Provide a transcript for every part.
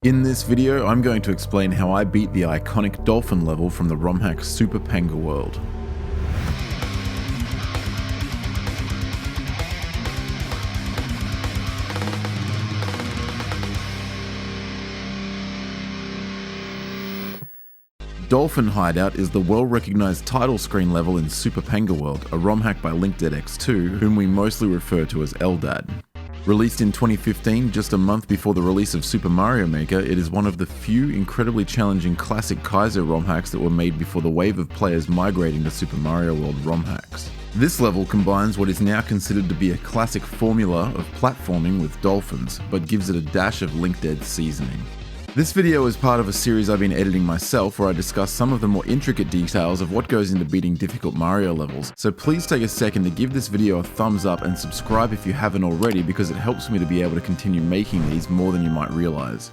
In this video, I'm going to explain how I beat the iconic Dolphin level from the ROM hack Super Panga World. Dolphin Hideout is the well-recognized title screen level in Super Panga World, a ROM hack by LinkDeadX2, whom we mostly refer to as LDAD. Released in 2015, just a month before the release of Super Mario Maker, it is one of the few incredibly challenging classic Kaizo ROM hacks that were made before the wave of players migrating to Super Mario World ROM hacks. This level combines what is now considered to be a classic formula of platforming with dolphins, but gives it a dash of LinkDead seasoning. This video is part of a series I've been editing myself where I discuss some of the more intricate details of what goes into beating difficult Mario levels, so please take a second to give this video a thumbs up and subscribe if you haven't already because it helps me to be able to continue making these more than you might realize.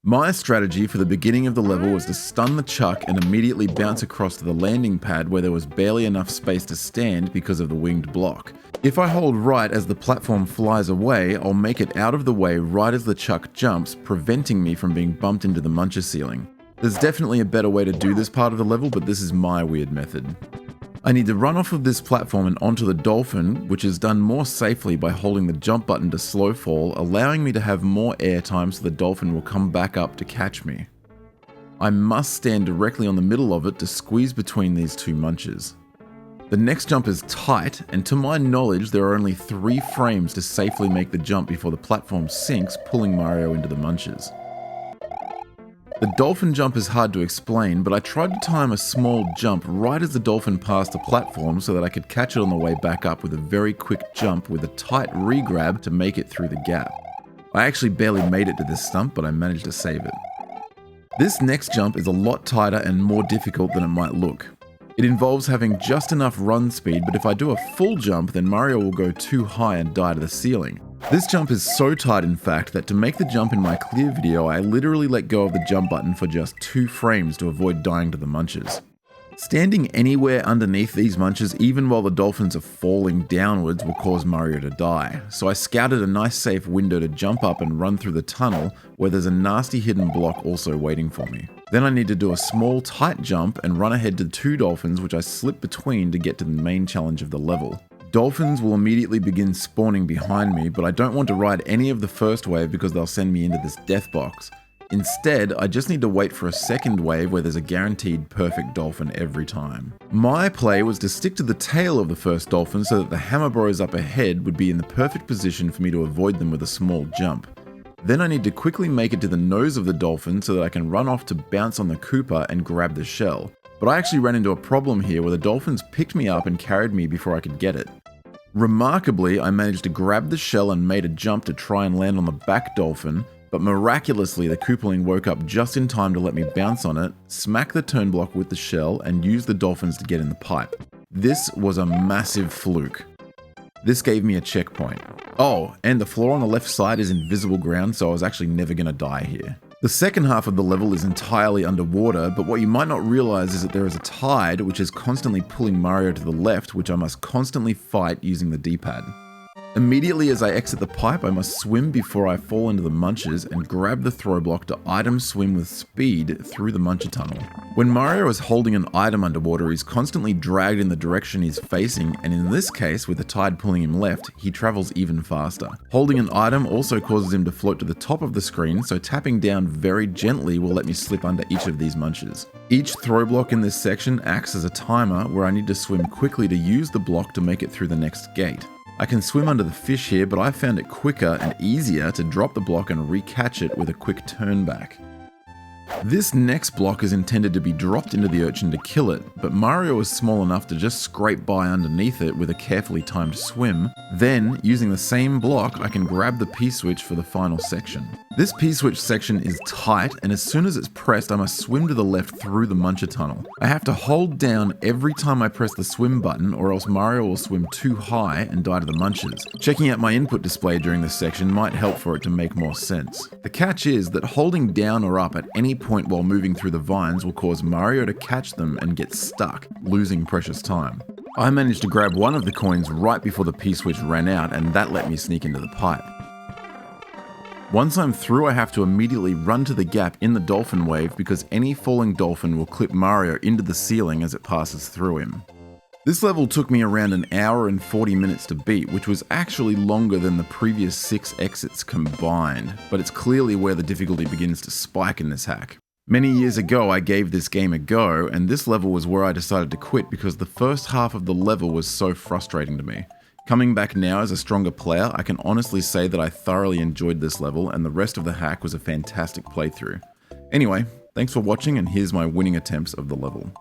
My strategy for the beginning of the level was to stun the chuck and immediately bounce across to the landing pad where there was barely enough space to stand because of the winged block. If I hold right as the platform flies away, I'll make it out of the way right as the chuck jumps, preventing me from being bumped into the muncher ceiling. There's definitely a better way to do this part of the level, but this is my weird method. I need to run off of this platform and onto the dolphin, which is done more safely by holding the jump button to slow fall, allowing me to have more air time so the dolphin will come back up to catch me. I must stand directly on the middle of it to squeeze between these two munches. The next jump is tight, and to my knowledge there are only 3 frames to safely make the jump before the platform sinks, pulling Mario into the munches. The dolphin jump is hard to explain, but I tried to time a small jump right as the dolphin passed the platform so that I could catch it on the way back up with a very quick jump with a tight re-grab to make it through the gap. I actually barely made it to this stump, but I managed to save it. This next jump is a lot tighter and more difficult than it might look. It involves having just enough run speed, but if I do a full jump, then Mario will go too high and die to the ceiling. This jump is so tight in fact that to make the jump in my clear video, I literally let go of the jump button for just 2 frames to avoid dying to the munches. Standing anywhere underneath these munches, even while the dolphins are falling downwards, will cause Mario to die, so I scouted a nice safe window to jump up and run through the tunnel where there's a nasty hidden block also waiting for me. Then I need to do a small tight jump and run ahead to 2 dolphins which I slip between to get to the main challenge of the level. Dolphins will immediately begin spawning behind me, but I don't want to ride any of the first wave because they'll send me into this death box. Instead, I just need to wait for a second wave where there's a guaranteed perfect dolphin every time. My play was to stick to the tail of the first dolphin so that the hammer bros up ahead would be in the perfect position for me to avoid them with a small jump. Then I need to quickly make it to the nose of the dolphin so that I can run off to bounce on the Koopa and grab the shell. But I actually ran into a problem here where the dolphins picked me up and carried me before I could get it. Remarkably, I managed to grab the shell and made a jump to try and land on the back dolphin, but miraculously the Koopaling woke up just in time to let me bounce on it, smack the turn block with the shell, and use the dolphins to get in the pipe. This was a massive fluke. This gave me a checkpoint. Oh, and the floor on the left side is invisible ground, so I was actually never gonna die here. The second half of the level is entirely underwater, but what you might not realize is that there is a tide which is constantly pulling Mario to the left, which I must constantly fight using the D-pad. Immediately as I exit the pipe, I must swim before I fall into the munches and grab the throw block to item swim with speed through the muncher tunnel. When Mario is holding an item underwater, he's constantly dragged in the direction he's facing, and in this case, with the tide pulling him left, he travels even faster. Holding an item also causes him to float to the top of the screen, so tapping down very gently will let me slip under each of these munches. Each throw block in this section acts as a timer where I need to swim quickly to use the block to make it through the next gate. I can swim under the fish here, but I found it quicker and easier to drop the block and recatch it with a quick turn back. This next block is intended to be dropped into the urchin to kill it, but Mario is small enough to just scrape by underneath it with a carefully timed swim. Then, using the same block, I can grab the P-switch for the final section. This P-switch section is tight, and as soon as it's pressed, I must swim to the left through the muncher tunnel. I have to hold down every time I press the swim button, or else Mario will swim too high and die to the munches. Checking out my input display during this section might help for it to make more sense. The catch is that holding down or up at any point while moving through the vines will cause Mario to catch them and get stuck, losing precious time. I managed to grab one of the coins right before the P-switch ran out, and that let me sneak into the pipe. Once I'm through, I have to immediately run to the gap in the dolphin wave because any falling dolphin will clip Mario into the ceiling as it passes through him. This level took me around an hour and 40 minutes to beat, which was actually longer than the previous 6 exits combined, but it's clearly where the difficulty begins to spike in this hack. Many years ago I gave this game a go, and this level was where I decided to quit because the first half of the level was so frustrating to me. Coming back now as a stronger player, I can honestly say that I thoroughly enjoyed this level and the rest of the hack was a fantastic playthrough. Anyway, thanks for watching and here's my winning attempts of the level.